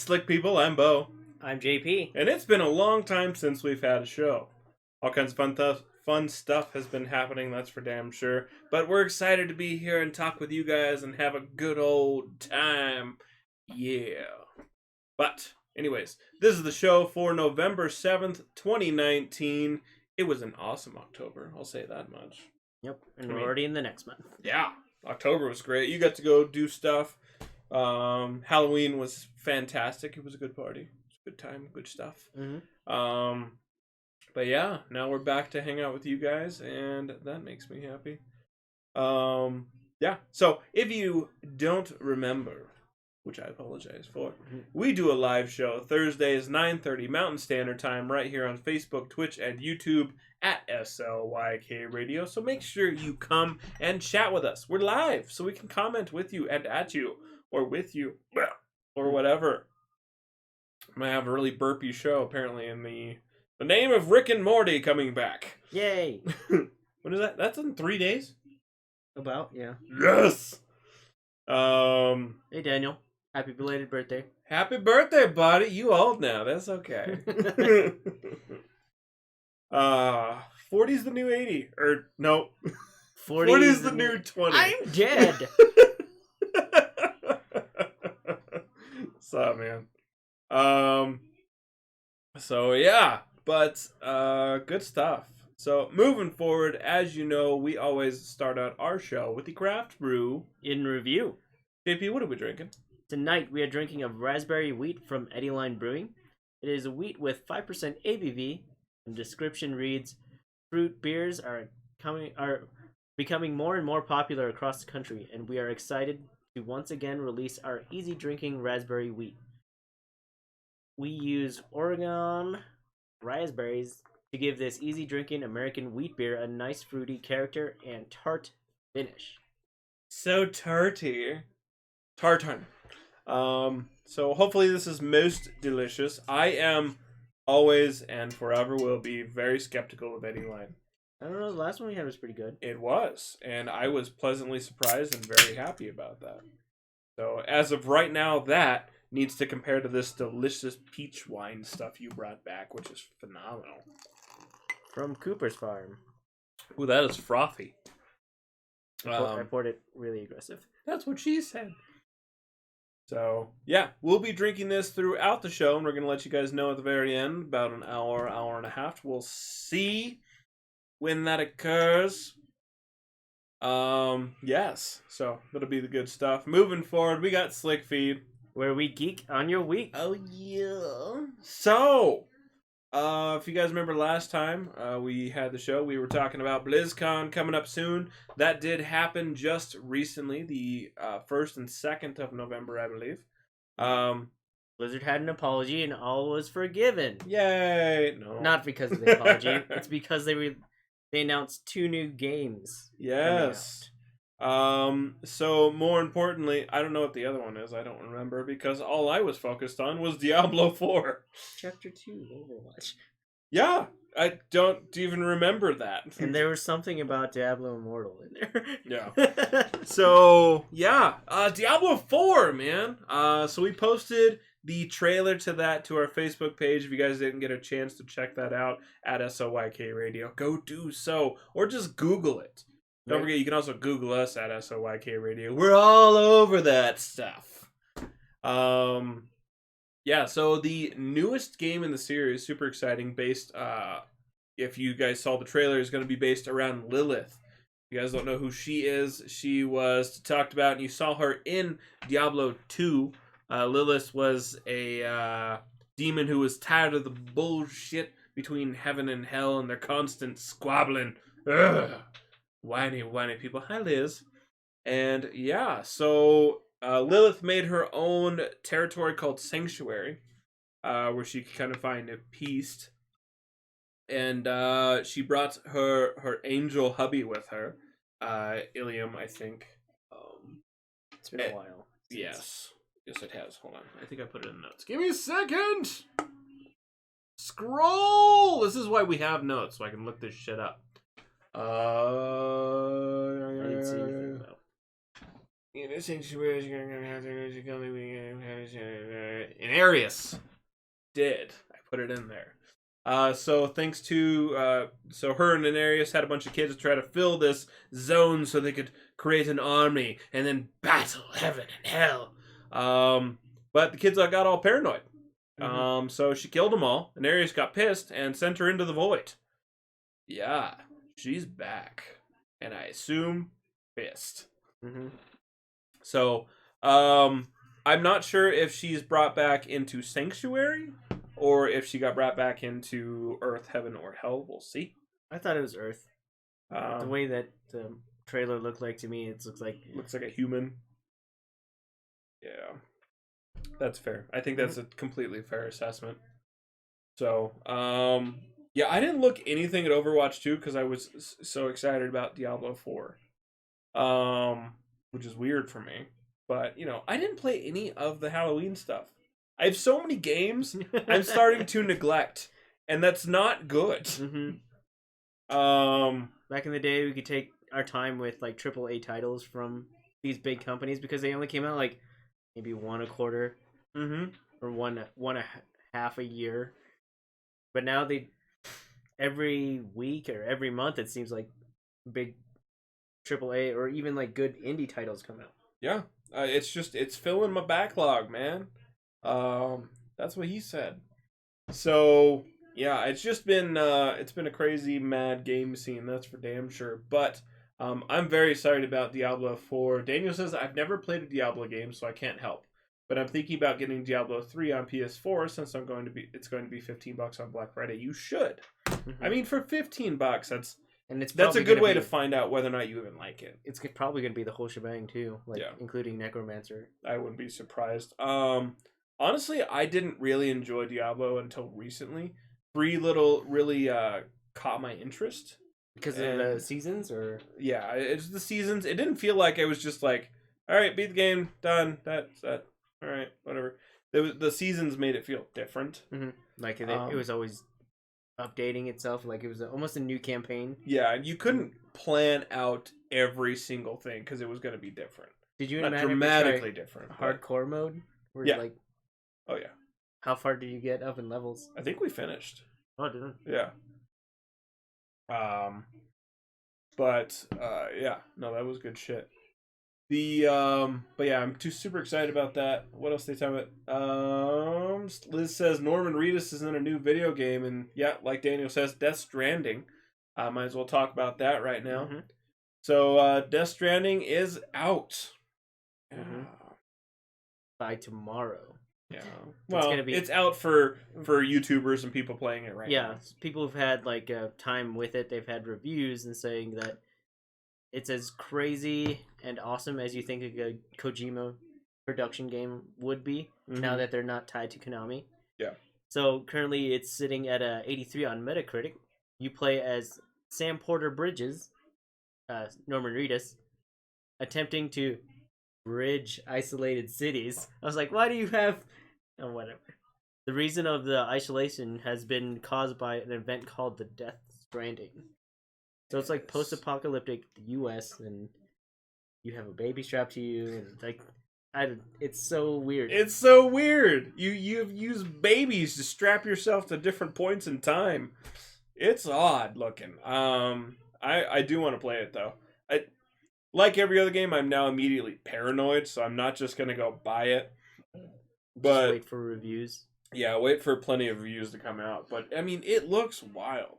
Slick People. I'm Bo. I'm JP. And it's been a long time since we've had a show. All kinds of fun stuff has been happening, that's for damn sure. But we're excited to be here and talk with you guys and have a good old time. Yeah. But, anyways, this is the show for November 7th, 2019. It was an awesome October, I'll say that much. Yep, and we're already in the next month. Yeah, October was great. You got to go do stuff. Halloween was fantastic. It was a good party. It was a good time, good stuff. Mm-hmm. But yeah, now we're back to hang out with you guys, and that makes me happy. Yeah. So if you don't remember, which I apologize for, we do a live show Thursdays 9:30 Mountain Standard Time right here on Facebook, Twitch, and YouTube at SLYK Radio. So make sure you come and chat with us. We're live, so we can comment with you and at you, or with you, or whatever. I'm gonna have a really burpy show apparently in the name of Rick and Morty coming back. Yay! When is that? That's in 3 days? About, yeah. Yes! Hey, Daniel. Happy belated birthday. Happy birthday, buddy. You old now. That's okay. 40's the new 80. Or, no. 40's the new 20. I'm dead! What's up, man? So, yeah. But, good stuff. So, moving forward, as you know, we always start out our show with the craft brew. In review. JP, what are we drinking? Tonight we are drinking a raspberry wheat from Eddie Line Brewing. It is a wheat with 5% ABV. The description reads, "Fruit beers are becoming more and more popular across the country, and we are excited to once again release our easy drinking raspberry wheat. We use Oregon raspberries to give this easy drinking American wheat beer a nice fruity character and tart finish." So tarty. Tartan. So hopefully this is most delicious. I am always and forever will be very skeptical of Eddie Line. I don't know, the last one we had was pretty good. It was, and I was pleasantly surprised and very happy about that. So as of right now, that needs to compare to this delicious peach wine stuff you brought back, which is phenomenal. From Cooper's Farm. Ooh, that is frothy. I poured it really aggressive. That's what she said. So, yeah, we'll be drinking this throughout the show, and we're going to let you guys know at the very end, about an hour, hour and a half. We'll see when that occurs. Yes, so that'll be the good stuff. Moving forward, we got Slick Feed, where we geek on your week. Oh, yeah. So, if you guys remember last time we had the show, we were talking about BlizzCon coming up soon. That did happen just recently, the 1st and 2nd of November, I believe. Blizzard had an apology and all was forgiven. Yay! No. Not because of the apology. It's because they announced 2 new games. Yes. So more importantly, I don't know what the other one is. I don't remember because all I was focused on was Diablo 4. Chapter 2, Overwatch. Yeah, I don't even remember that. And there was something about Diablo Immortal in there. Yeah. So, yeah, Diablo 4, man. So we posted the trailer to that to our Facebook page. If you guys didn't get a chance to check that out at SOYK Radio, go do so. Or just Google it. Don't forget, you can also Google us at SOYK Radio. We're all over that stuff. Yeah, so the newest game in the series, super exciting, based, if you guys saw the trailer, is going to be based around Lilith. If you guys don't know who she is, she was talked about, and you saw her in Diablo 2. Lilith was a demon who was tired of the bullshit between heaven and hell and their constant squabbling. Ugh. Whiny people. Hi, Liz. And yeah, so Lilith made her own territory called Sanctuary, where she could kind of find a peace. And she brought her angel hubby with her, Ilium, I think. It's been a while. Yes, it has. Hold on, I think I put it in the notes. Give me a second. Scroll. This is why we have notes, so I can look this shit up. I didn't see anything though. And Arius did. I put it in there. So thanks to so her and Arius had a bunch of kids to try to fill this zone so they could create an army and then battle heaven and hell. But the kids got all paranoid. So she killed them all, and Arius got pissed and sent her into the void. Yeah, she's back, and I assume pissed. So, I'm not sure if she's brought back into Sanctuary or if she got brought back into Earth, Heaven, or Hell. We'll see. I thought it was Earth. The way that the trailer looked like to me, it looks like a human. Yeah, that's fair. I think that's a completely fair assessment. So, yeah, I didn't look anything at Overwatch 2 because I was so excited about Diablo 4. Which is weird for me. But, I didn't play any of the Halloween stuff. I have so many games I'm starting to neglect, and that's not good. Back in the day, we could take our time with like AAA titles from these big companies because they only came out like maybe one a quarter, or one and a half a year. But now every week or every month it seems like big AAA or even like good indie titles come out. Yeah, it's filling my backlog, man. That's what he said. So yeah, it's just been it's been a crazy mad game scene, that's for damn sure. But I'm very excited about Diablo 4. Daniel says I've never played a Diablo game, so I can't help. But I'm thinking about getting Diablo 3 on PS4 since it's going to be $15 on Black Friday. You should. I mean, for $15, that's a good way to find out whether or not you even like it. It's probably going to be the whole shebang too, including Necromancer. I wouldn't be surprised. Honestly, I didn't really enjoy Diablo until recently. 3 really caught my interest because of the seasons, or yeah, it's the seasons. It didn't feel like it was just like, all right, beat the game, done. That's that. All right, whatever. The seasons made it feel different. Like it was always updating itself, like it was almost a new campaign. Yeah, and you couldn't plan out every single thing because it was going to be different. Did you not dramatically different? Hardcore mode? Yeah. Oh yeah. How far did you get up in levels? I think we finished. Oh, did it? Yeah. But yeah, no, that was good shit. But yeah, I'm super excited about that. What else they talking about? Liz says Norman Reedus is in a new video game, and yeah, like Daniel says, Death Stranding. Might as well talk about that right now. So, Death Stranding is out by tomorrow. Yeah, well, it's out for YouTubers and people playing it right now. Yeah, people who've had like time with it. They've had reviews and saying that it's as crazy and awesome as you think a Kojima production game would be, now that they're not tied to Konami. Yeah. So currently it's sitting at a 83 on Metacritic. You play as Sam Porter Bridges, Norman Reedus, attempting to bridge isolated cities. I was like, why do you have... Oh, whatever. The reason of the isolation has been caused by an event called the Death Stranding. So it's like post-apocalyptic U.S. and you have a baby strapped to you, and like, it's so weird. It's so weird. You've used babies to strap yourself to different points in time. It's odd looking. I do want to play it though. Like every other game, I'm now immediately paranoid, so I'm not just gonna go buy it. But just wait for reviews. Yeah, wait for plenty of reviews to come out. But I mean, it looks wild.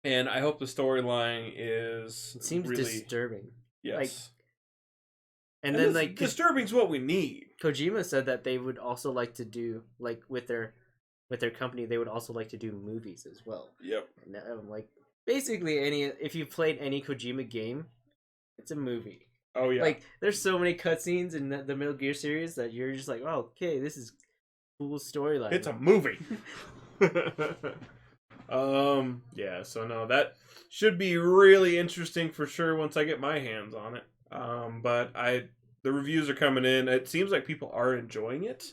And I hope the storyline is... It seems really disturbing. Yes. And then, like... Disturbing's what we need. Kojima said that they would also like to do, like, with their company, they would also like to do movies as well. Yep. And, like, basically, if you've played any Kojima game, it's a movie. Oh, yeah. Like, there's so many cutscenes in the Metal Gear series that you're just like, oh, okay, this is cool storyline. It's a movie. Yeah, so no, that should be really interesting for sure once I get my hands on it. But the reviews are coming in. It seems like people are enjoying it.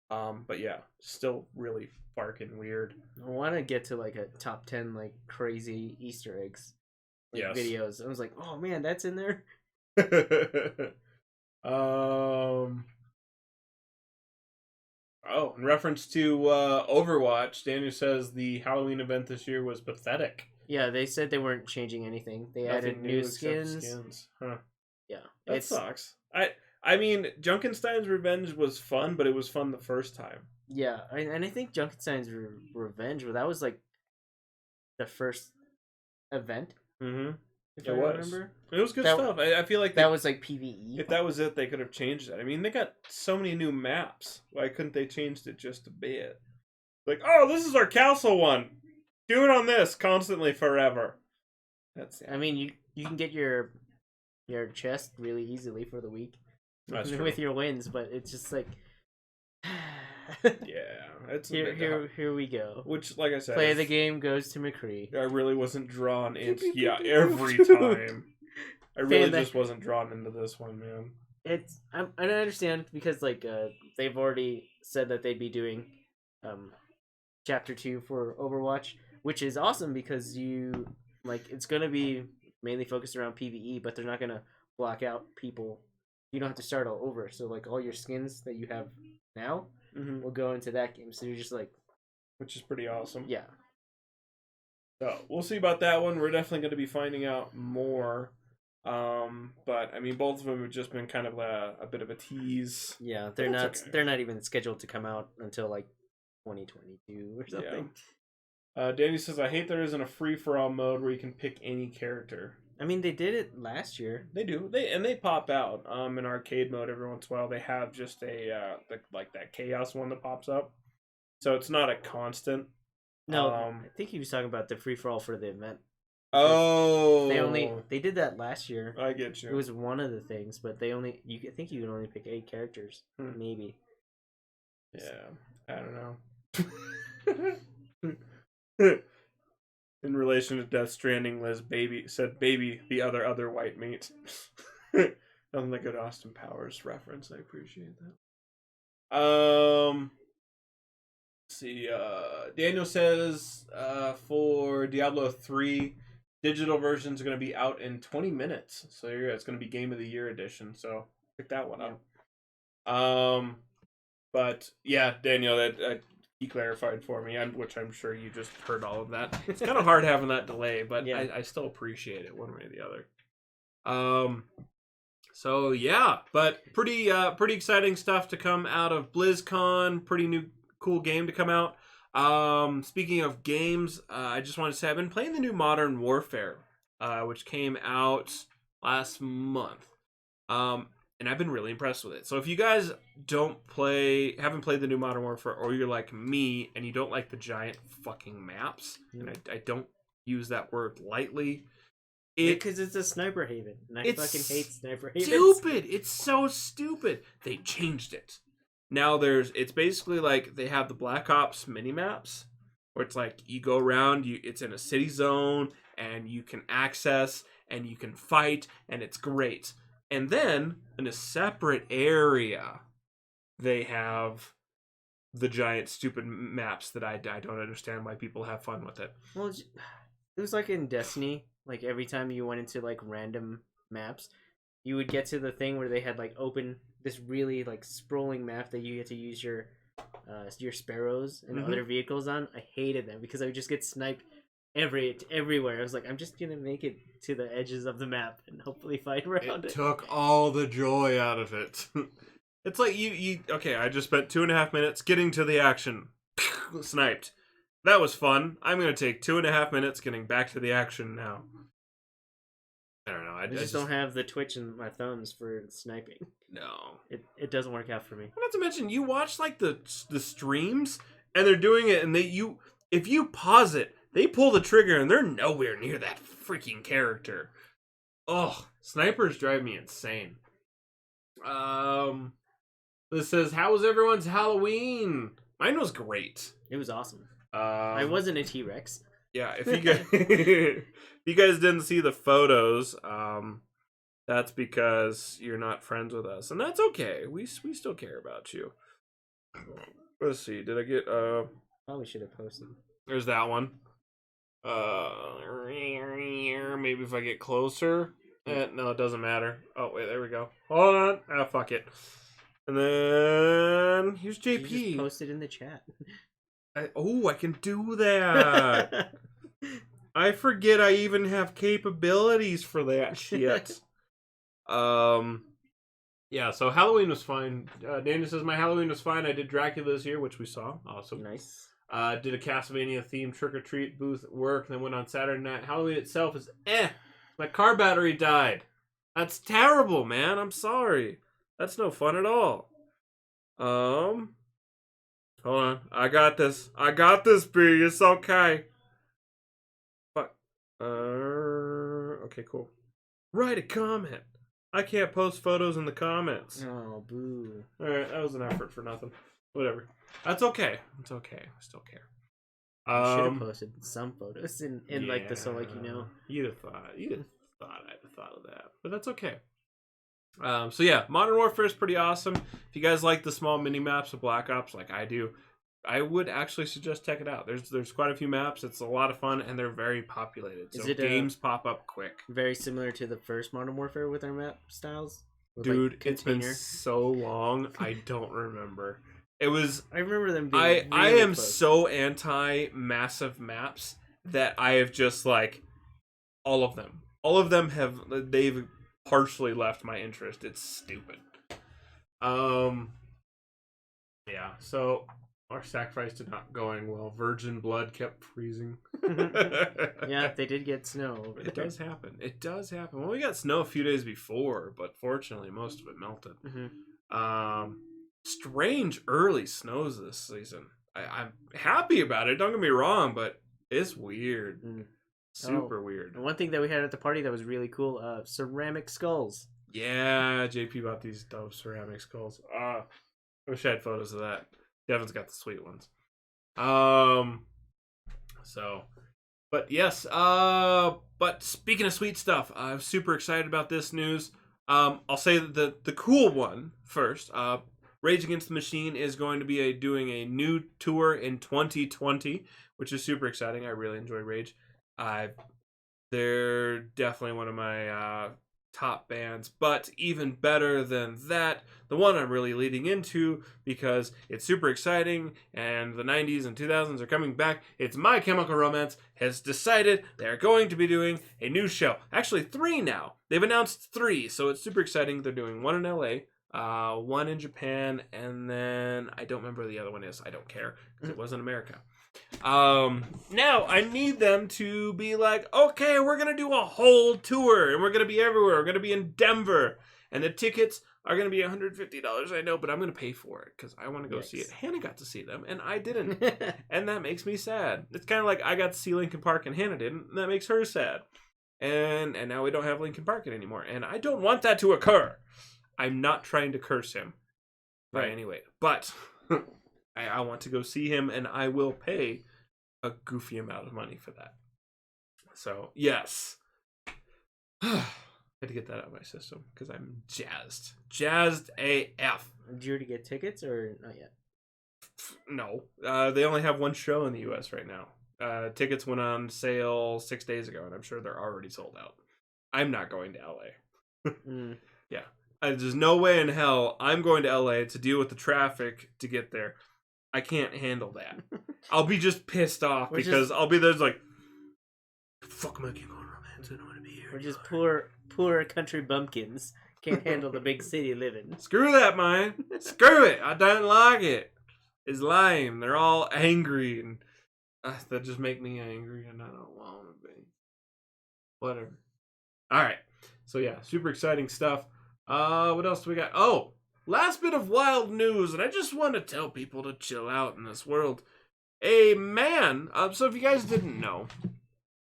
But yeah, still really fucking weird. I want to get to like a top 10 like crazy Easter eggs videos. I was like, oh man, that's in there. Oh, in reference to Overwatch, Daniel says the Halloween event this year was pathetic. Yeah, they said they weren't changing anything. They Nothing added new except skins. Huh. Yeah, That sucks. I mean, Junkenstein's Revenge was fun, but it was fun the first time. Yeah, and I think Junkenstein's Revenge, well, that was like the first event. Mm-hmm. If I remember. It was good stuff. I feel like that was like PvE. If that was it, they could have changed it. I mean, they got so many new maps. Why couldn't they changed it just a bit? Like, oh, this is our castle one. Do it on this constantly forever. That's. I mean, you can get your chest really easily for the week. That's true. With your wins, but it's just like. Yeah, it's here we go. Which, like I said, play the game goes to McCree. I really wasn't drawn into every time. I really just wasn't drawn into this one, man. I understand because like they've already said that they'd be doing chapter 2 for Overwatch, which is awesome because it's gonna be mainly focused around PvE, but they're not gonna block out people. You don't have to start all over. So like all your skins that you have now will go into that game. So you're just like, which is pretty awesome. Yeah. So we'll see about that one. We're definitely going to be finding out more. But I mean, both of them have just been kind of a bit of a tease. Yeah, they're not. Okay. They're not even scheduled to come out until like 2022 or something. Yeah. Danny says, "I hate there isn't a free for all mode where you can pick any character." I mean, they did it last year. They do. They pop out in arcade mode every once in a while. They have just like that chaos one that pops up, so it's not a constant. No, I think he was talking about the free for all for the event. Oh, they did that last year. I get you. It was one of the things, but I think you can only pick 8 characters, maybe. Yeah, I don't know. In relation to Death Stranding, Liz said baby the other white meat. Nothing like an Austin Powers reference. I appreciate that. Let's see. Daniel says for Diablo 3, digital versions are going to be out in 20 minutes. So yeah, it's going to be Game of the Year edition. So pick that one up. But yeah, Daniel, that he clarified for me, which I'm sure you just heard all of that. It's kind of hard having that delay, but yeah. I still appreciate it one way or the other. So yeah, but pretty exciting stuff to come out of BlizzCon. Pretty new, cool game to come out. Speaking of games, I just want to say I've been playing the new Modern Warfare, which came out last month. And I've been really impressed with it. So if you guys haven't played the new Modern Warfare, or you're like me and you don't like the giant fucking maps, and I don't use that word lightly, because it's a sniper haven, and I fucking hate sniper havens. Stupid! It's so stupid. They changed it. Now it's basically like they have the Black Ops mini maps, where it's like you go around, it's in a city zone, and you can access and you can fight, and it's great. And then, in a separate area, they have the giant stupid maps that I don't understand why people have fun with it. Well, it was like in Destiny. Like, every time you went into, like, random maps, you would get to the thing where they had, like, open this really, like, sprawling map that you get to use your sparrows and other vehicles on. I hated them because I would just get sniped everywhere. I was like, I'm just gonna make it to the edges of the map and hopefully fight around it. It took all the joy out of it. It's like okay, I just spent 2.5 minutes getting to the action. Sniped. That was fun. I'm gonna take 2.5 minutes getting back to the action now. I don't know. I just don't have the twitch in my thumbs for sniping. No. It doesn't work out for me. Not to mention, you watch like the streams and they're doing it, and if you pause it, they pull the trigger and they're nowhere near that freaking character. Oh, snipers drive me insane. This says, how was everyone's Halloween? Mine was great. It was awesome. I wasn't a T-Rex. Yeah, if you guys didn't see the photos, that's because you're not friends with us, and that's okay. We still care about you. Let's see. Did I get Probably should have posted. There's that one. Maybe if I get closer. No, it doesn't matter. Oh, wait, there we go. Hold on. Ah, fuck it. And then here's You JP. just post it in the chat. I can do that. I forget I even have capabilities for that shit. Yeah, so Halloween was fine. Dana says, my Halloween was fine. I did Dracula this year, which we saw. Awesome. Nice. Did a Castlevania-themed trick-or-treat booth at work, then went on Saturday night. Halloween itself is My car battery died. That's terrible, man. I'm sorry. That's no fun at all. Hold on. I got this. B. It's okay. Fuck. Okay, cool. Write a comment. I can't post photos in the comments. Oh, boo. Alright, that was an effort for nothing. Whatever. That's okay. It's okay. I still care. You should have posted some photos in like the So Like You Know. You'd have thought I'd have thought of that. But that's okay. So yeah, Modern Warfare is pretty awesome. If you guys like the small mini maps of Black Ops like I do, I would actually suggest check it out. There's quite a few maps. It's a lot of fun, and they're very populated. So games pop up quick. Very similar to the first Modern Warfare with our map styles? Dude, like, it's been so long, I don't remember. It was. I remember them being really I am close. so anti massive maps that I have just like all of them. All of them they've partially left my interest. It's stupid. Yeah. So our sacrifice did not going well. Virgin blood kept freezing. Yeah, they did get snow over there. It does happen. It does happen. Well, we got snow a few days before, but fortunately, most of it melted. Mm-hmm. Strange early snows this season. I'm happy about it. Don't get me wrong, but it's weird. Super weird. One thing that we had at the party that was really cool: ceramic skulls. Yeah, JP bought these dope ceramic skulls. I wish I had photos of that. Devin's got the sweet ones. So, but yes. But speaking of sweet stuff, I'm super excited about this news. I'll say the cool one first. Rage Against the Machine is going to be doing a new tour in 2020, which is super exciting. I really enjoy Rage. They're definitely one of my top bands, but even better than that, the one I'm really leading into because it's super exciting and the 90s and 2000s are coming back. It's My Chemical Romance has decided they're going to be doing a new show. Actually, 3 now. They've announced 3, so it's super exciting. They're doing one in LA, one in Japan, and then I don't remember where the other one is. I don't care because it was in America. Now I need them to be like, okay, we're gonna do a whole tour and we're gonna be everywhere. We're gonna be in Denver, and the tickets are gonna be $150. I know, but I'm gonna pay for it because I want to go see it. Hannah got to see them, and I didn't, and that makes me sad. It's kind of like I got to see Linkin Park and Hannah didn't, and that makes her sad. And now we don't have Linkin Park anymore, and I don't want that to occur. I'm not trying to curse him, by any way, but. I want to go see him, and I will pay a goofy amount of money for that. So, yes. I had to get that out of my system, because I'm jazzed. Jazzed AF. Did you already get tickets, or not yet? No. They only have one show in the U.S. right now. Tickets went on sale 6 days ago, and I'm sure they're already sold out. I'm not going to L.A. Yeah. There's no way in hell I'm going to L.A. to deal with the traffic to get there. I can't handle that. I'll be just pissed off because I'll be there like, fuck My Chemical Romance, I don't want to be here. We're just poor country bumpkins. Can't handle the big city living. Screw that, man. Screw it. I don't like it. It's lame. They're all angry, and that just make me angry, and I don't want to be. Whatever. All right. So yeah, super exciting stuff. What else do we got? Oh, last bit of wild news, and I just want to tell people to chill out in this world. A man, so if you guys didn't know,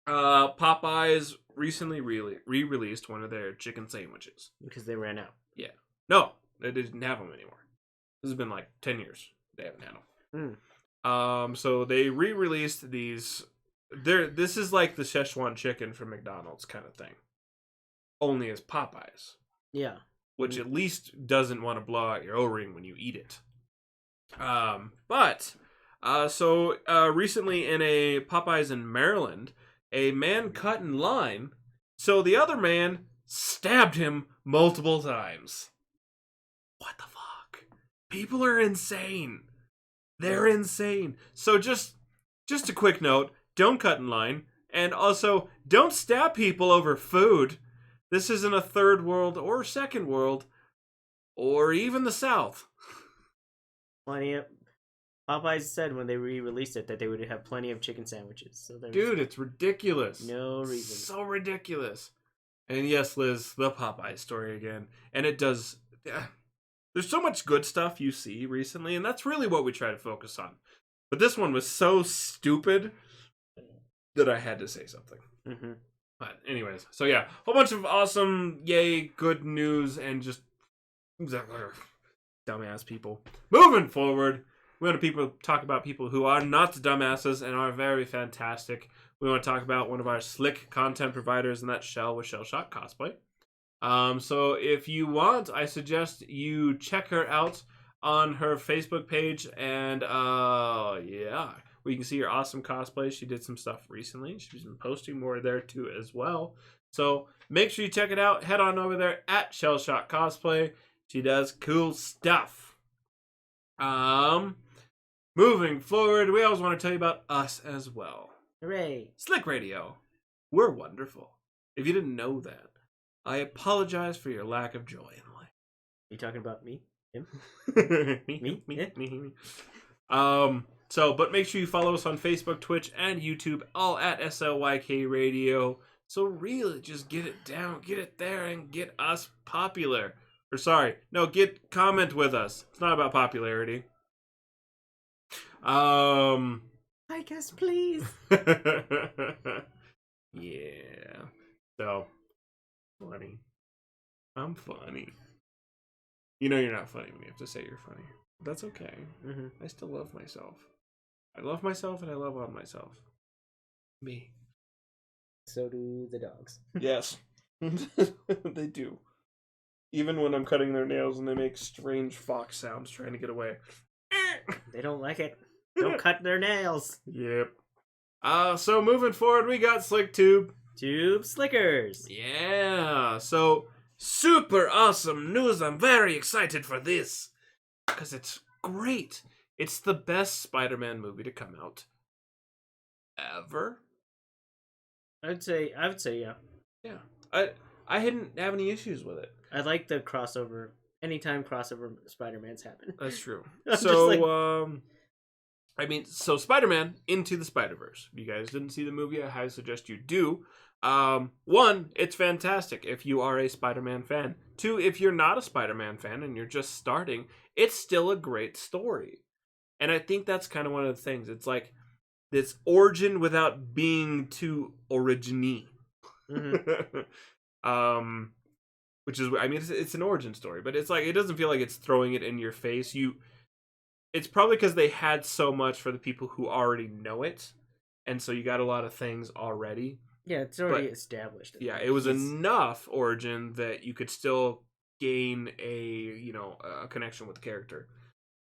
Popeyes recently re-released one of their chicken sandwiches. Because they ran out. Yeah. No, they didn't have them anymore. This has been like 10 years. They haven't had them. So they re-released these. This is like the Szechuan chicken from McDonald's kind of thing. Only as Popeyes. Yeah. Which at least doesn't want to blow out your O-ring when you eat it. So recently in a Popeyes in Maryland, a man cut in line, so the other man stabbed him multiple times. What the fuck? People are insane. They're insane. So just a quick note, don't cut in line, and also don't stab people over food. This isn't a third world or second world or even the South. Plenty of Popeyes said when they re-released it that they would have plenty of chicken sandwiches. So Dude, it's ridiculous. no reason. So ridiculous. And yes, Liz, the Popeye story again. And it does... There's so much good stuff you see recently, and that's really what we try to focus on. But this one was so stupid that I had to say something. Mm-hmm. But anyways, so yeah, whole bunch of awesome, yay, good news, and just dumbass people. Moving forward, we want to talk about people who are not dumbasses and are very fantastic. We want to talk about one of our slick content providers, and that's Shell with Shell Shock Cosplay. So if you want, I suggest you check her out on her Facebook page, and yeah, where you can see her awesome cosplay. She did some stuff recently. She's been posting more there too as well. So make sure you check it out. Head on over there at Shell Shock Cosplay. She does cool stuff. Moving forward, we always want to tell you about us as well. Hooray! Slick Radio. We're wonderful. If you didn't know that, I apologize for your lack of joy in life. You talking about me? Him? me. But make sure you follow us on Facebook, Twitch, and YouTube, all at SLYK Radio. So really, just get it down, get it there, and get us popular. Or sorry, no, comment with us. It's not about popularity. Like us, please. Yeah. So, funny. I'm funny. You know you're not funny when you have to say you're funny. That's okay. Mm-hmm. I still love myself. I love myself and I love on myself. Me. So do the dogs. Yes. They do. Even when I'm cutting their nails and they make strange fox sounds trying to get away. They don't like it. Don't cut their nails. Yep. So moving forward, we got SlickTube. Tube Slickers. Yeah. So super awesome news. I'm very excited for this. Because it's great. It's the best Spider-Man movie to come out ever. I would say yeah. Yeah. I didn't have any issues with it. I like the crossover. Anytime crossover Spider-Man's happen. That's true. I'm So so Spider-Man Into the Spider-Verse. If you guys didn't see the movie, I highly suggest you do. One, it's fantastic if you are a Spider-Man fan. Two, if you're not a Spider-Man fan and you're just starting, it's still a great story. And I think that's kind of one of the things. It's like this origin without being too origin-y. Mm-hmm. Which is, I mean, it's an origin story, but it's like, it doesn't feel like it's throwing it in your face. It's probably because they had so much for the people who already know it, and so you got a lot of things already. Yeah, it's already established. Yeah, it was enough origin that you could still gain a connection with the character.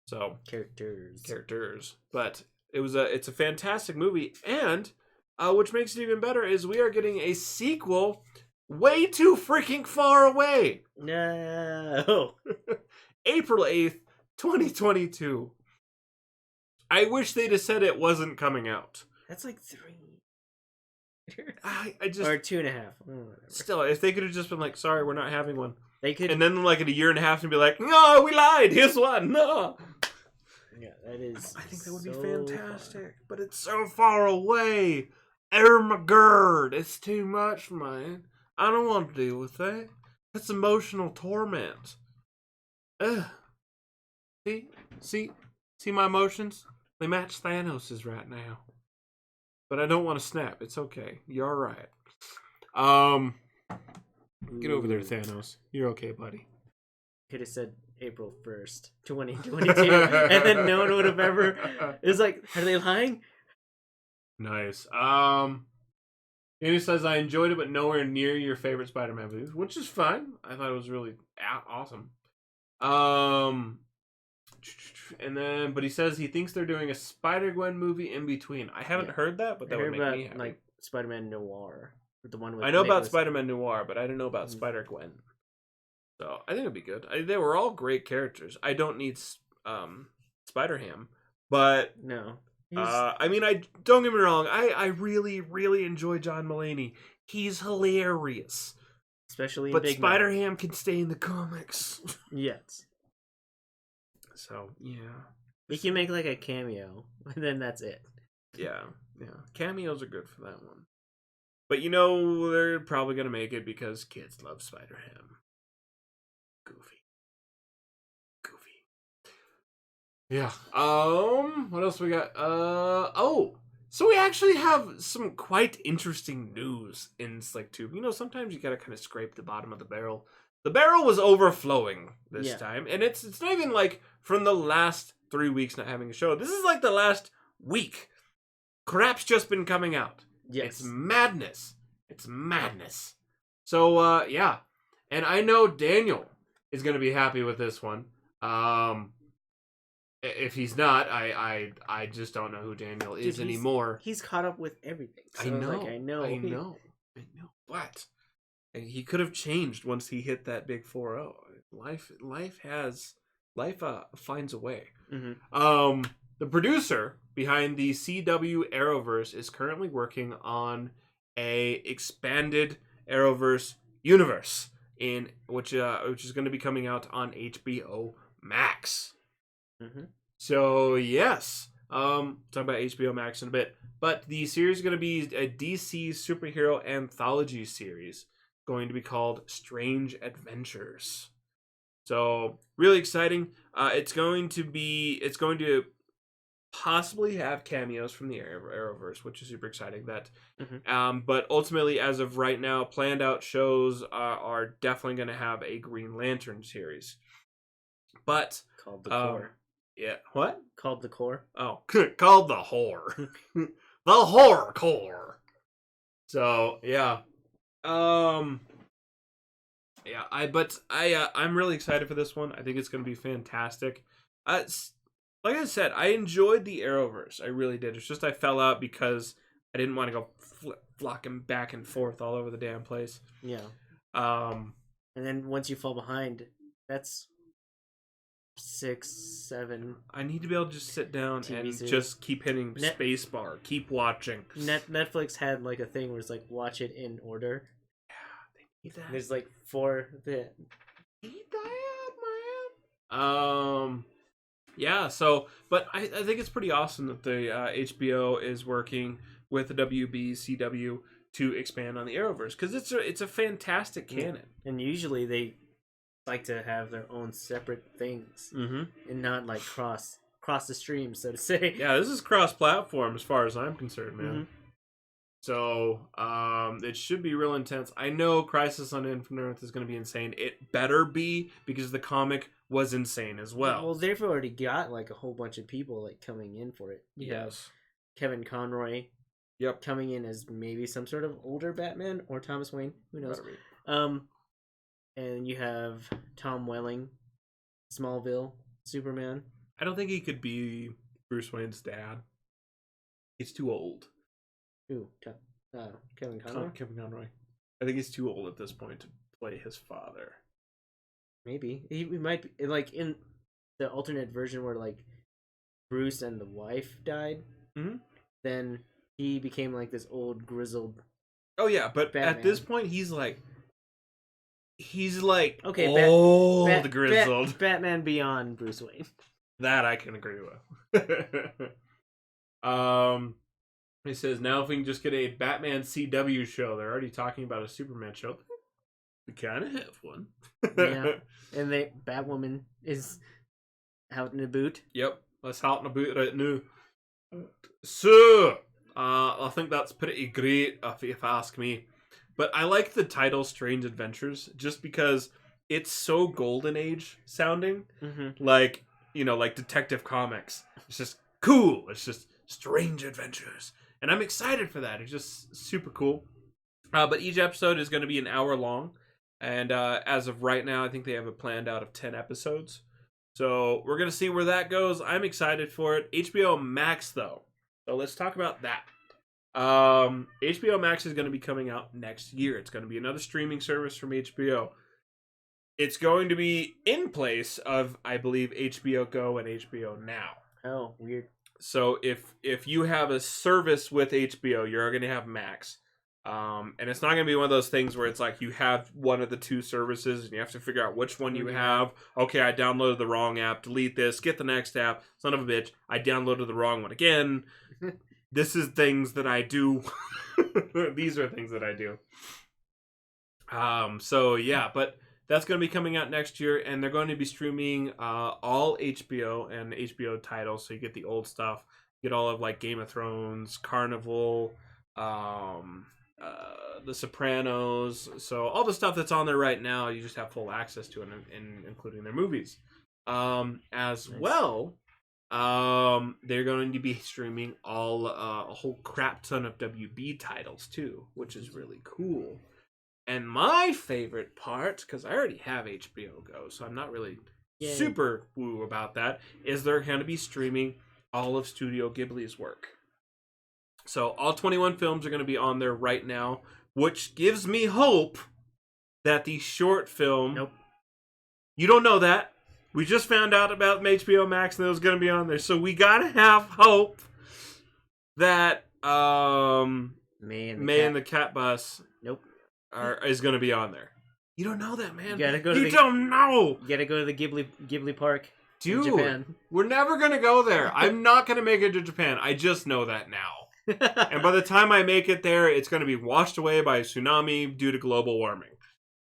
So characters, but it's a fantastic movie, and which makes it even better is we are getting a sequel way too freaking far away. No. April 8th, 2022. I wish they'd have said it wasn't coming out. That's like 3. I just or 2.5. Still, if they could have just been like, sorry, we're not having one. They could, and then like in a year and a half and be like, no, we lied. Here's one. No. Yeah, that is. I think that would be fantastic, far. But it's so far away. Oh my god, it's too much, man. I don't want to deal with that. That's emotional torment. Ugh. See my emotions? They match Thanos's right now. But I don't want to snap. It's okay. You're alright. Get over there, Thanos. You're okay, buddy. Could have said April 1st, 2022, and then no one would have ever. It's like, are they lying? Nice. Andy says, I enjoyed it, but nowhere near your favorite Spider-Man movies, which is fine. I thought it was really awesome. And then, but he says he thinks they're doing a Spider-Gwen movie in between. I haven't heard that, but that would make me happy. Like Spider-Man Noir. The one with I know about Nicholas- Spider-Man Noir, but I didn't know about Mhm. Spider-Gwen. So I think it'd be good. They were all great characters. I don't need Spider-Ham, but No. I mean, I don't get me wrong. I really, really enjoy John Mulaney. He's hilarious. Especially in But Big Mouth. Spider-Ham can stay in the comics. Yes. So yeah, You can make like a cameo, and then that's it. yeah. Cameos are good for that one. But you know they're probably gonna make it because kids love Spider-Ham. Goofy. Yeah. What else we got? So we actually have some quite interesting news in Slick Tube. You know, sometimes you gotta kind of scrape the bottom of the barrel. The barrel was overflowing this time, and it's not even like from the last 3 weeks not having a show. This is like the last week. Crap's just been coming out. Yes. It's madness. It's madness. So yeah, and I know Daniel is gonna be happy with this one. If he's not, I just don't know who Daniel is anymore. He's caught up with everything. So I know. Like, I know. But he could have changed once he hit that big 4-0. Life finds a way. Mm-hmm. The producer behind the CW Arrowverse is currently working on a expanded Arrowverse universe in which is going to be coming out on HBO Max. Mm-hmm. So yes, talk about HBO Max in a bit, but the series is going to be a DC superhero anthology series, going to be called Strange Adventures. So really exciting. It's going to possibly have cameos from the Arrowverse, which is super exciting. But ultimately, as of right now, planned out shows are definitely going to have a Green Lantern series. But Called the Core. Yeah. What? Called the Core. Oh, called the Horror. The Horror Core. So yeah. Yeah, I'm really excited for this one. I think it's going to be fantastic. Like I said, I enjoyed the Arrowverse. I really did. It's just I fell out because I didn't want to go flocking back and forth all over the damn place. Yeah. And then once you fall behind, that's 6, 7. I need to be able to just sit down TV and series. just keep hitting spacebar, keep watching. Netflix had like a thing where it's like watch it in order. Need that. There's like 4 that. Need that, man. Yeah. So, but I think it's pretty awesome that the HBO is working with the WB CW to expand on the Arrowverse because it's a fantastic canon. And usually they like to have their own separate things and not like cross the stream, so to say. Yeah, this is cross-platform as far as I'm concerned, man. Mm-hmm. So it should be real intense. I know Crisis on Infinite Earth is going to be insane. It better be because the comic was insane as well. Well, they've already got like a whole bunch of people like coming in for it. You have Kevin Conroy. Yep. Coming in as maybe some sort of older Batman or Thomas Wayne. Who knows? And you have Tom Welling, Smallville, Superman. I don't think he could be Bruce Wayne's dad. He's too old. Ooh, Kevin Conroy? Kevin Conroy. I think he's too old at this point to play his father. Maybe. He might be, like, in the alternate version where, like, Bruce and the wife died. Mm-hmm. Then he became, like, this old, grizzled... Oh, yeah, but Batman. at this point, he's like okay, old, grizzled. Batman beyond Bruce Wayne. That I can agree with. He says, now if we can just get a Batman CW show, they're already talking about a Superman show. We kind of have one. Yeah. And Batwoman is out in a boot. Yep. That's out in a boot right now. So, I think that's pretty great if you ask me. But I like the title Strange Adventures just because it's so Golden Age sounding. Mm-hmm. Like, you know, like Detective Comics. It's just cool. It's just Strange Adventures. And I'm excited for that. It's just super cool. But each episode is going to be an hour long. And as of right now, I think they have it planned out of 10 episodes. So we're going to see where that goes. I'm excited for it. HBO Max, though. So let's talk about that. HBO Max is going to be coming out next year. It's going to be another streaming service from HBO. It's going to be in place of, I believe, HBO Go and HBO Now. Oh, weird. So if you have a service with HBO, you're going to have Max. And it's not going to be one of those things where it's like you have one of the two services and you have to figure out which one you have. Okay, I downloaded the wrong app. Delete this. Get the next app. Son of a bitch. I downloaded the wrong one again. This is things that I do. These are things that I do. So yeah, but that's going to be coming out next year, and they're going to be streaming all HBO and HBO titles. So you get the old stuff, you get all of like Game of Thrones, Carnival, The Sopranos. So all the stuff that's on there right now, you just have full access to it, including their movies. As well, they're going to be streaming all a whole crap ton of WB titles too, which is really cool. And my favorite part, because I already have HBO Go, so I'm not really super woo about that, is they're going to be streaming all of Studio Ghibli's work. So all 21 films are going to be on there right now, which gives me hope that the short film... Nope. You don't know that. We just found out about HBO Max and it was going to be on there. So we got to have hope that May and the Cat Bus... Nope. is going to be on there. You don't know that, man. You gotta go. You don't know. You gotta go to the Ghibli Park, dude. In Japan. We're never gonna go there. I'm not gonna make it to Japan. I just know that now. And by the time I make it there, it's gonna be washed away by a tsunami due to global warming.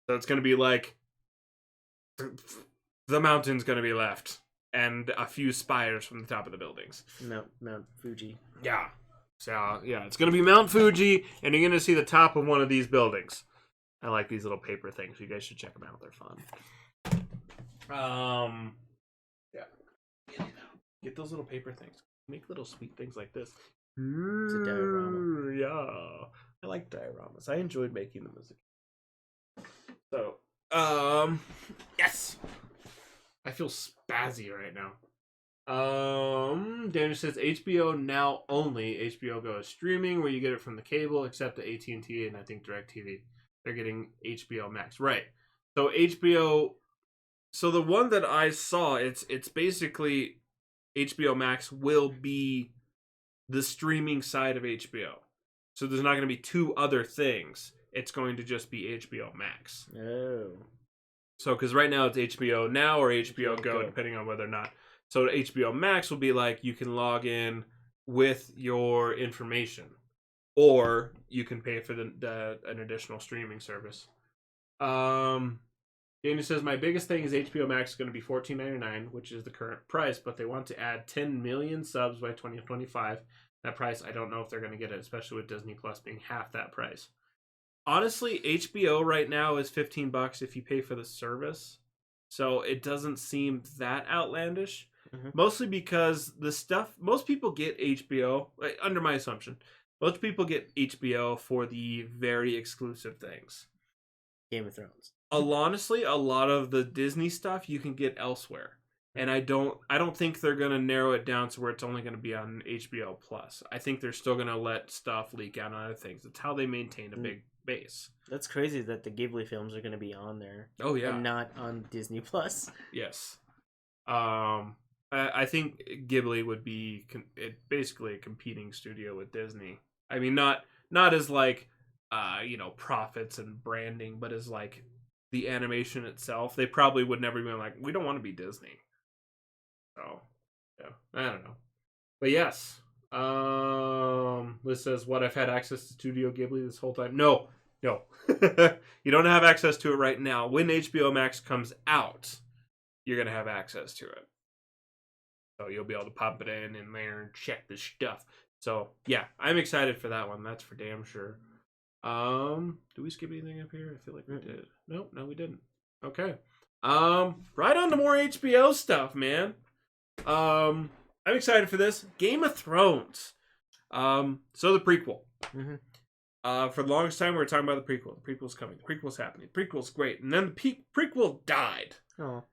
So it's gonna be like the mountain's gonna be left, and a few spires from the top of the buildings. Mount Fuji. Yeah. So yeah, it's gonna be Mount Fuji, and you're gonna see the top of one of these buildings. I like these little paper things. You guys should check them out. They're fun. Yeah. Get those little paper things. Make little sweet things like this. It's a diorama. Yeah. I like dioramas. I enjoyed making them as a kid. So, yes. I feel spazzy right now. Daniel says HBO Now only. HBO Go is streaming where you get it from the cable, except the AT&T and I think DirecTV. They're getting HBO Max. Right. So HBO... So the one that I saw, it's basically... HBO Max will be the streaming side of HBO. So there's not going to be two other things. It's going to just be HBO Max. Oh. So, because right now it's HBO Now or HBO Go, depending on whether or not. So HBO Max will be like, you can log in with your information. Or you can pay for an additional streaming service. Daniel says, my biggest thing is HBO Max is going to be $14.99, which is the current price, but they want to add 10 million subs by 2025. That price, I don't know if they're going to get it, especially with Disney Plus being half that price. Honestly, HBO right now is $15 if you pay for the service. So it doesn't seem that outlandish. Mm-hmm. Mostly because the stuff, most people get HBO, under my assumption, most people get HBO for the very exclusive things. Game of Thrones. Honestly, a lot of the Disney stuff you can get elsewhere. And I don't think they're going to narrow it down to where it's only going to be on HBO Plus. I think they're still going to let stuff leak out on other things. That's how they maintain a big base. That's crazy that the Ghibli films are going to be on there. Oh, yeah. And not on Disney Plus. Yes. I think Ghibli would be basically a competing studio with Disney. I mean, not as like, profits and branding, but as like the animation itself. They probably would never be like, we don't want to be Disney. So, yeah, I don't know. But yes, Liz says, what, I've had access to Studio Ghibli this whole time? No. You don't have access to it right now. When HBO Max comes out, you're going to have access to it. So you'll be able to pop it in there and check the stuff. So, yeah, I'm excited for that one. That's for damn sure. Do we skip anything up here? I feel like we did. No, we didn't. Okay. Right on to more HBO stuff, man. I'm excited for this. Game of Thrones. So the prequel. Mm-hmm. For the longest time, we were talking about the prequel. The prequel's coming. The prequel's happening. The prequel's great. And then the prequel died. Oh.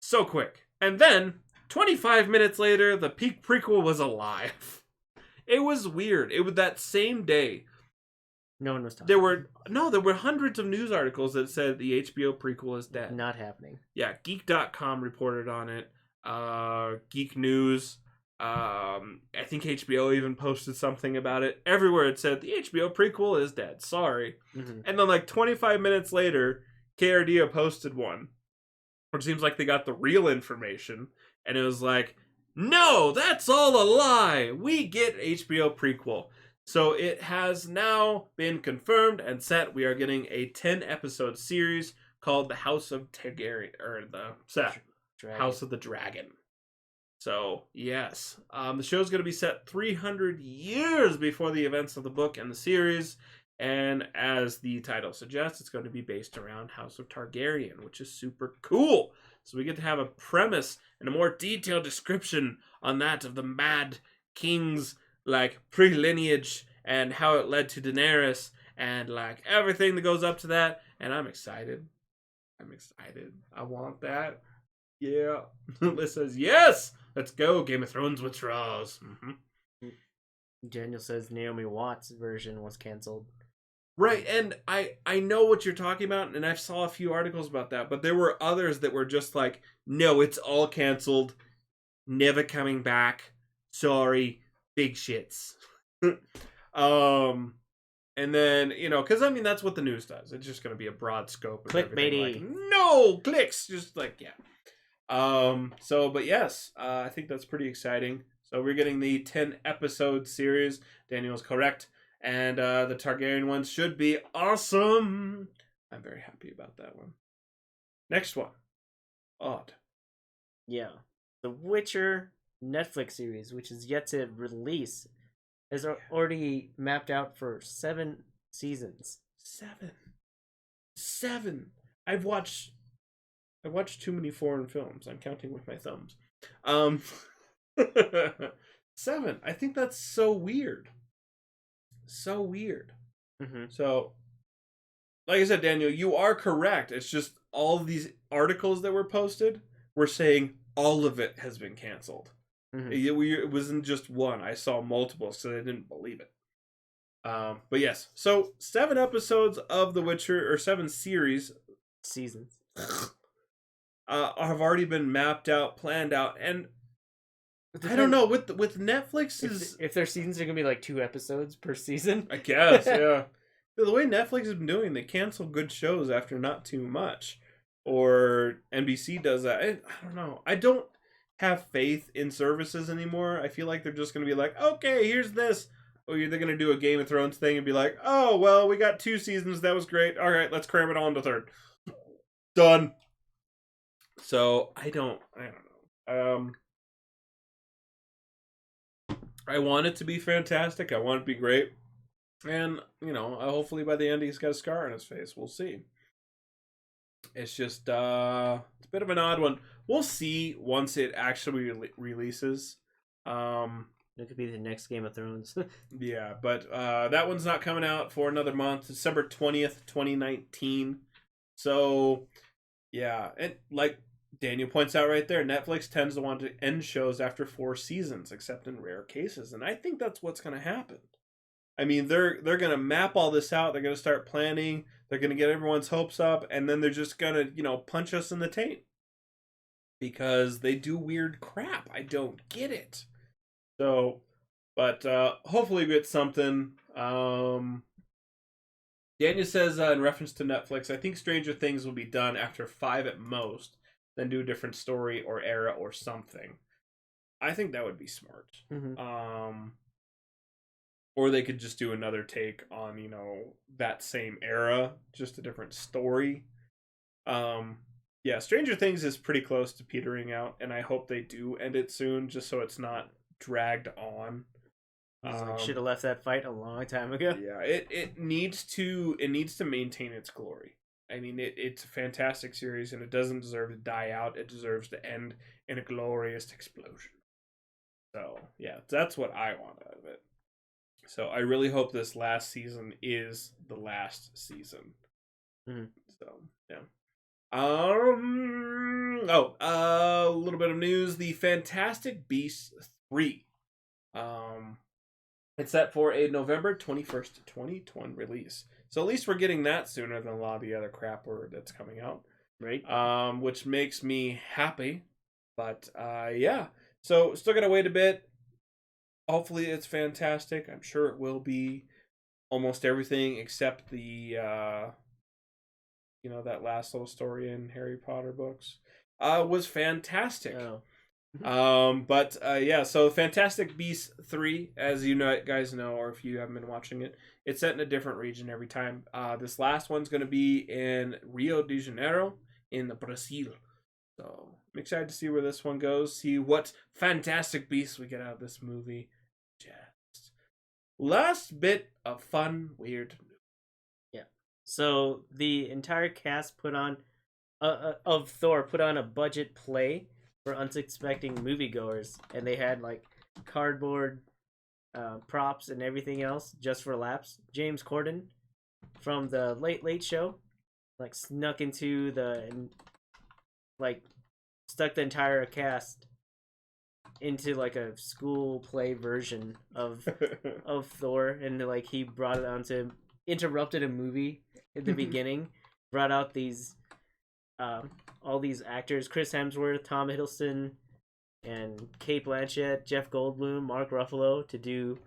So quick. And then, 25 minutes later, the prequel was alive. It was weird. It was that same day. No one was talking. There were hundreds of news articles that said the HBO prequel is dead. Not happening. Yeah, Geek.com reported on it. Geek News. I think HBO even posted something about it. Everywhere it said the HBO prequel is dead. Sorry. Mm-hmm. And then like 25 minutes later, KRDO posted one. It seems like they got the real information. And it was like, no, that's all a lie. We get HBO prequel. So it has now been confirmed and set. We are getting a 10-episode series called The House of Targaryen, or House of the Dragon. So, yes. The show's going to be set 300 years before the events of the book and the series. And as the title suggests, it's going to be based around House of Targaryen, which is super cool. So we get to have a premise and a more detailed description on that of the Mad King's like pre-lineage and how it led to Daenerys and like everything that goes up to that. And I'm excited. I want that. Yeah. Liz says, yes! Let's go. Game of Thrones withdraws. Mm-hmm. Daniel says Naomi Watts' version was canceled. Right, and I know what you're talking about, and I saw a few articles about that, but there were others that were just like, no, it's all canceled, never coming back, sorry, big shits. And then, because I mean, that's what the news does. It's just going to be a broad scope of everything. Clickbaity. Like, no, clicks, just like, yeah. But yes, I think that's pretty exciting. So we're getting the 10-episode series. Daniel's correct. And the Targaryen ones should be awesome. I'm very happy about that one. Next one. Odd. Yeah. The Witcher Netflix series, which is yet to release, is already mapped out for 7 seasons. 7. I've watched too many foreign films. I'm counting with my thumbs. 7. I think that's so weird. So weird. Mm-hmm. So, like I said, Daniel, you are correct. It's just all these articles that were posted were saying all of it has been canceled. Mm-hmm. It wasn't just one. I saw multiple, so I didn't believe it. But yes, so 7 episodes of The Witcher, or 7 seasons, have already been mapped out, planned out, and I don't know, with Netflix if their seasons are gonna be like 2 episodes per season, I guess. Yeah, the way Netflix has been doing, they cancel good shows after not too much, or NBC does that. I don't know. I don't have faith in services anymore. I feel like they're just gonna be like, okay, here's this, or they're gonna do a Game of Thrones thing and be like, oh well, we got 2 seasons, that was great. All right, let's cram it all into 3rd. Done. So I don't know. I want it to be fantastic. I want it to be great. And, hopefully by the end he's got a scar on his face. We'll see. It's just, it's a bit of an odd one. We'll see once it actually releases. It could be the next Game of Thrones. Yeah, but that one's not coming out for another month. December 20th, 2019. So, yeah. And like Daniel points out right there, Netflix tends to want to end shows after 4 seasons, except in rare cases. And I think that's what's going to happen. I mean, they're going to map all this out. They're going to start planning. They're going to get everyone's hopes up. And then they're just going to, punch us in the taint. Because they do weird crap. I don't get it. So, but hopefully we get something. Daniel says in reference to Netflix, I think Stranger Things will be done after 5 at most. Then do a different story or era or something. I think that would be smart. Mm-hmm. Or they could just do another take on, that same era, just a different story. Yeah, Stranger Things is pretty close to petering out, and I hope they do end it soon, just so it's not dragged on. Should have left that fight a long time ago. Yeah, it needs to maintain its glory. I mean, it's a fantastic series, and it doesn't deserve to die out. It deserves to end in a glorious explosion. So, yeah, that's what I want out of it. So, I really hope this last season is the last season. Mm-hmm. So, yeah. A little bit of news. The Fantastic Beasts 3. It's set for a November 21st, 2020 release. So at least we're getting that sooner than a lot of the other crap that's coming out. Right. Which makes me happy. But yeah. So still gotta wait a bit. Hopefully it's fantastic. I'm sure it will be. Almost everything except the that last little story in Harry Potter books was fantastic. Oh. But yeah, so Fantastic Beasts 3, as you know, guys know, or if you haven't been watching it, it's set in a different region every time. This last one's going to be in Rio de Janeiro in Brazil. So I'm excited to see where this one goes, see what fantastic beasts we get out of this movie. Just last bit of fun, weird. Yeah. So the entire cast put on of Thor put on a budget play for unsuspecting moviegoers, and they had like cardboard props and everything else just for laughs. James Corden from the Late Late Show like snuck into and like stuck the entire cast into like a school play version of Thor, and like he brought it on to interrupted a movie at the beginning, brought out these all these actors: Chris Hemsworth, Tom Hiddleston, and Kate Blanchett, Jeff Goldblum, Mark Ruffalo to do.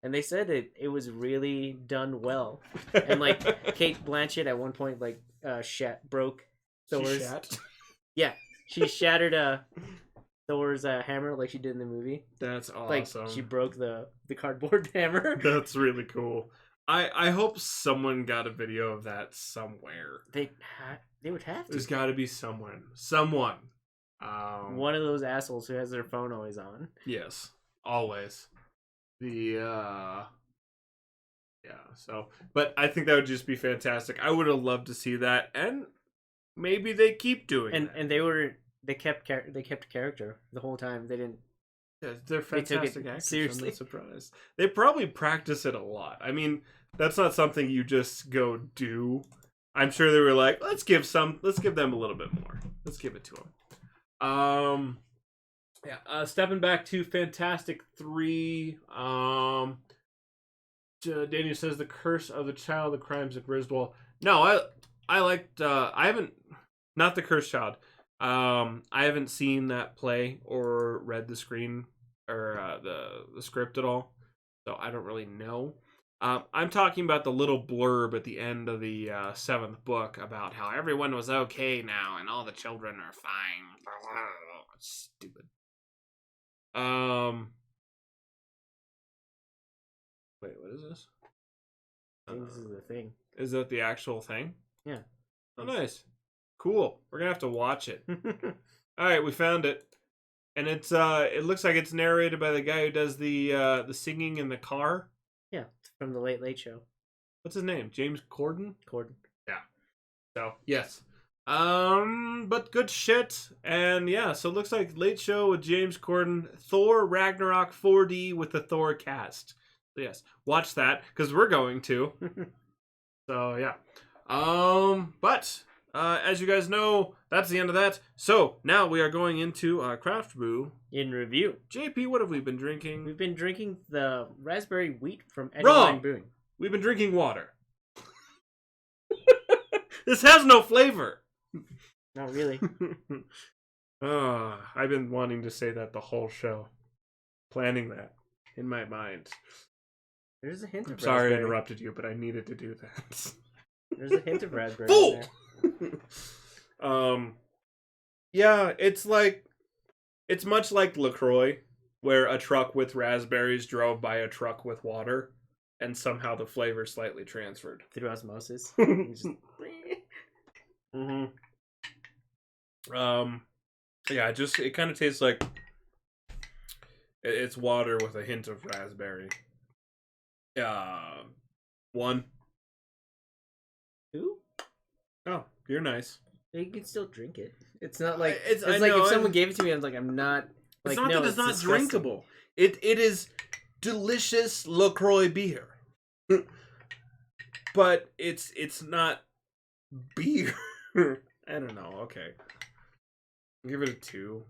And they said it was really done well. And like Kate Blanchett at one point like broke Thor's. Yeah, she shattered Thor's hammer like she did in the movie. That's awesome. Like she broke the cardboard hammer. That's really cool. I hope someone got a video of that somewhere. They would have to. There's got to be someone. One of those assholes who has their phone always on. Yes, always. Yeah. So, but I think that would just be fantastic. I would have loved to see that, and maybe they keep doing it. And they kept character the whole time. They didn't. Yeah, they're fantastic actors. Seriously, I'm not surprised. They probably practice it a lot. I mean, that's not something you just go do. I'm sure they were like, let's give them a little bit more. Let's give it to them. Stepping back to Fantastic 3. Daniel says The Curse of the Child, The Crimes of Griswold. No, I liked. I haven't. Not The Cursed Child. I haven't seen that play or read the screen or the script at all, so I don't really know. I'm talking about the little blurb at the end of the 7th book about how everyone was okay now and all the children are fine. Stupid. Wait, what is this? I think this is the thing. Is that the actual thing? Yeah. Oh, nice. Cool. We're gonna have to watch it. All right, we found it, and it's it looks like it's narrated by the guy who does the singing in the car. Yeah, from the Late Late Show. What's his name? James Corden. Yeah. So yes. But good shit, and yeah. So it looks like Late Show with James Corden, Thor Ragnarok 4D with the Thor cast. So yes, watch that because we're going to. So yeah. But. As you guys know, that's the end of that. So, now we are going into Craft Brew. In review. JP, what have we been drinking? We've been drinking the raspberry wheat from Wrong! Eddieline Brewing. We've been drinking water. This has no flavor. Not really. I've been wanting to say that the whole show. Planning that in my mind. There's a hint of Sorry raspberry. I interrupted you, but I needed to do that. There's a hint of raspberry. Fool! In there. Yeah, it's much like LaCroix, where a truck with raspberries drove by a truck with water, and somehow the flavor slightly transferred. Through osmosis. Mm-hmm. Yeah, it kind of tastes like it's water with a hint of raspberry. 1. 2? Oh, you're nice. You can still drink it. It's not like It's like if someone gave it to me, I'm like, I'm not. Like, it's not no, that it's not disgusting. drinkable. It is delicious LaCroix beer, but it's not beer. I don't know. Okay, I'll give it a 2.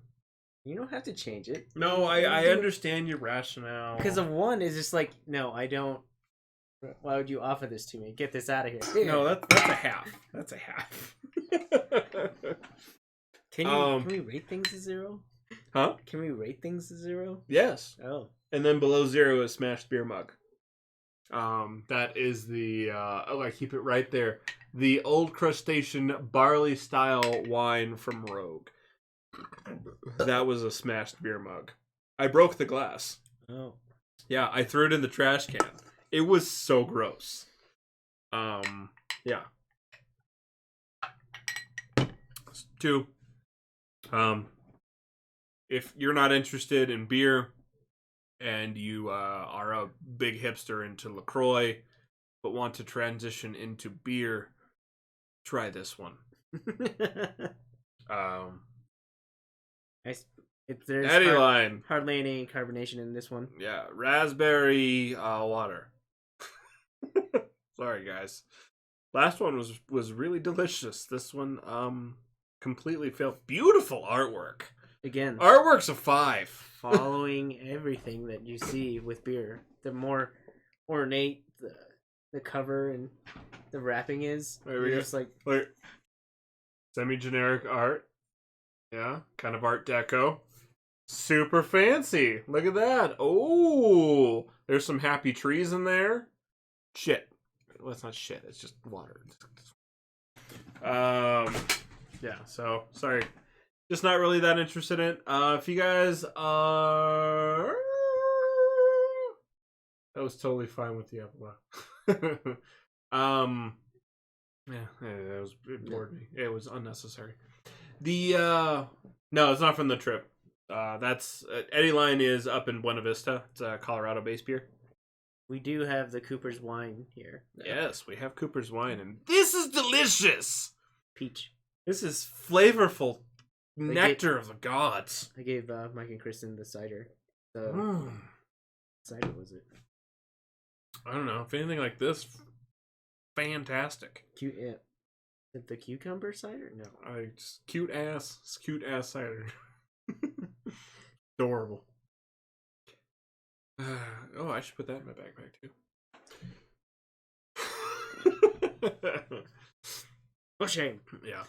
You don't have to change it. No, I understand your rationale. Because of one is just like, no, I don't. Why would you offer this to me? Get this out of here. Here. No, that's a half. That's a half. Can we rate things to 0? Huh? Can we rate things to 0? Yes. Oh. And then below 0 is smashed beer mug. That is the I keep it right there. The Old Crustacean barley style wine from Rogue. That was a smashed beer mug. I broke the glass. Oh. Yeah, I threw it in the trash can. It was so gross. Yeah. 2. If you're not interested in beer and you are a big hipster into LaCroix but want to transition into beer, try this one. There's Eddie Line. Hardly any carbonation in this one. Yeah, raspberry water. Sorry, guys. Last one was really delicious. This one completely failed. Beautiful artwork. Again, Artwork's a 5. Following everything that you see with beer. The more ornate the cover and the wrapping is. There we go. Just like semi-generic art. Yeah, kind of art deco. Super fancy. Look at that. Oh, there's some happy trees in there. Shit. Well, it's not shit. It's just water. Yeah, so, sorry. Just not really that interested in it. If you guys are... That was totally fine with the Apple. It bored me. It was unnecessary. No, it's not from the trip. That's Eddie Line is up in Buena Vista. It's a Colorado-based beer. We do have the Cooper's wine here. Yes, we have Cooper's wine, and this is delicious. Peach. This is flavorful nectar of the gods. I gave Mike and Kristen the cider. What cider was it? I don't know. If anything like this, fantastic. Cute. Yeah. The cucumber cider? No. Cute ass cider. Adorable. Oh, I should put that in my backpack too. Oh, shame. Yeah.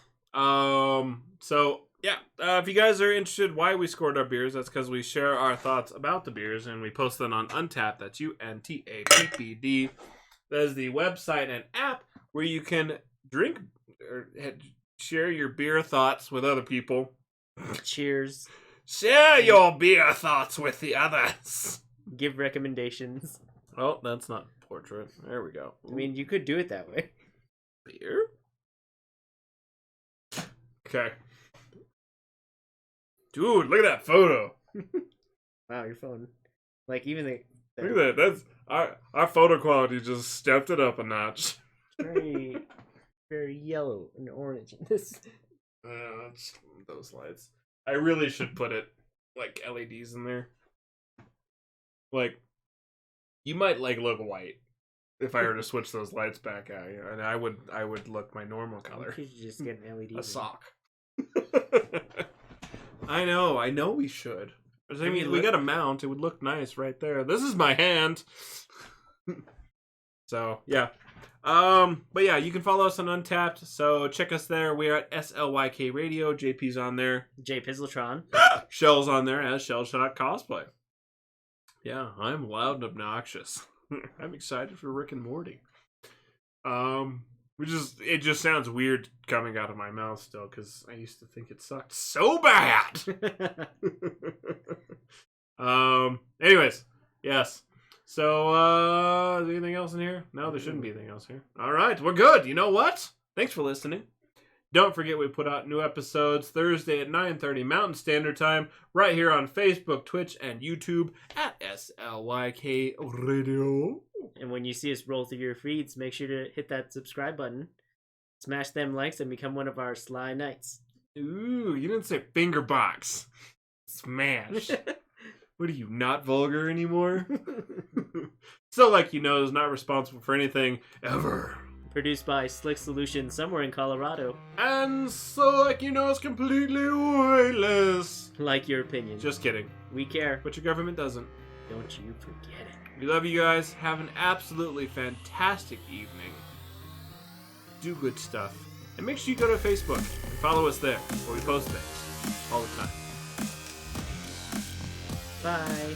So yeah, if you guys are interested why we scored our beers, that's because we share our thoughts about the beers and we post them on Untappd. That's UNTAPPD. That is the website and app where you can drink or share your beer thoughts with other people. Cheers. Share your beer thoughts with the others. Give recommendations. Oh, that's not portrait. There we go. I mean, you could do it that way. Beer? Okay. Dude, look at that photo. Wow, your phone. Like, even the Look at that. That's our photo quality just stepped it up a notch. very, very yellow and orange in this. That's those lights. I really should put it like LEDs in there. Like, you might like look white if I were to switch those lights back out, you know, and I would look my normal color. You could just get an LED. A sock. I know we should. I mean, we got a mount. It would look nice right there. This is my hand. So yeah. But yeah, you can follow us on Untappd. So check us there. We are at SLYK Radio. JP's on there. J Pizzletron. Shell's on there as Shellshot Cosplay. Yeah, I'm loud and obnoxious. I'm excited for Rick and Morty. It just sounds weird coming out of my mouth still because I used to think it sucked so bad. Anyways, yes. So, is there anything else in here? No, there shouldn't be anything else here. All right, we're good. You know what? Thanks for listening. Don't forget we put out new episodes Thursday at 9:30 Mountain Standard Time right here on Facebook, Twitch, and YouTube at SLYK Radio. And when you see us roll through your feeds, make sure to hit that subscribe button, smash them likes, and become one of our Sly Knights. Ooh, you didn't say finger box. Smash. What are you, not vulgar anymore? So, like, is not responsible for anything ever. Produced by Slick Solutions somewhere in Colorado. And so, like, you know, it's completely weightless. Like your opinion. Just kidding. We care. But your government doesn't. Don't you forget it. We love you guys. Have an absolutely fantastic evening. Do good stuff. And make sure you go to Facebook and follow us there, where we post things all the time. Bye.